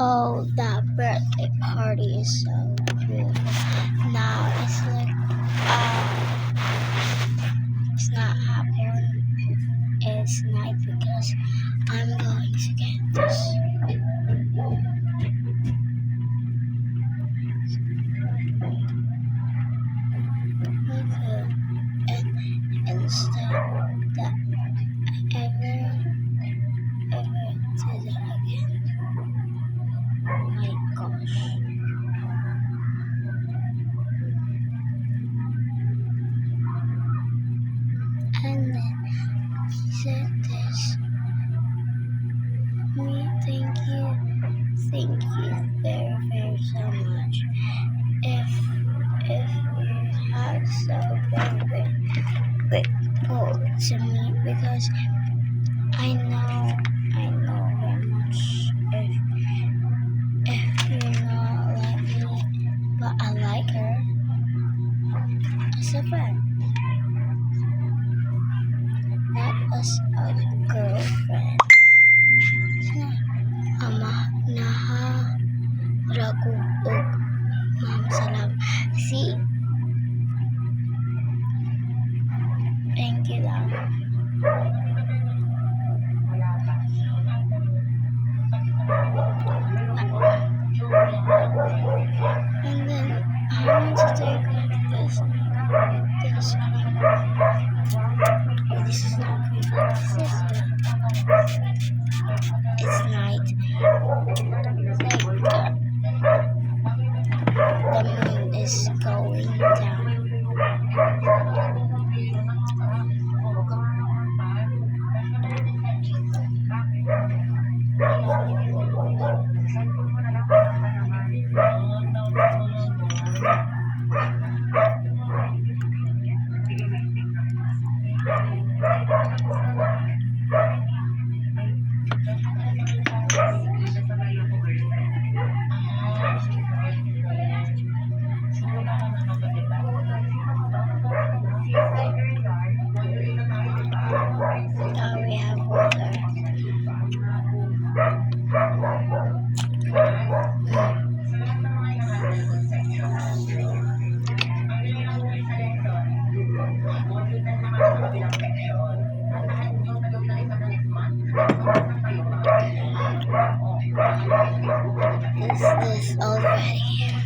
Oh, that birthday party is so good. Now it's like, it's not happening. It's night because I'm going to get this. And instead that ever did that again. Oh my gosh. And then he said this. Thank you very so much. If you had so grateful to me because I know very much if you not like me, but I like her as a friend, not as a girlfriend. Ama naharagog og ma'am salam. See, thank you lang. And then I want to take like this. This is not good. It's night. Like the moon is going down. We have water. Is this already?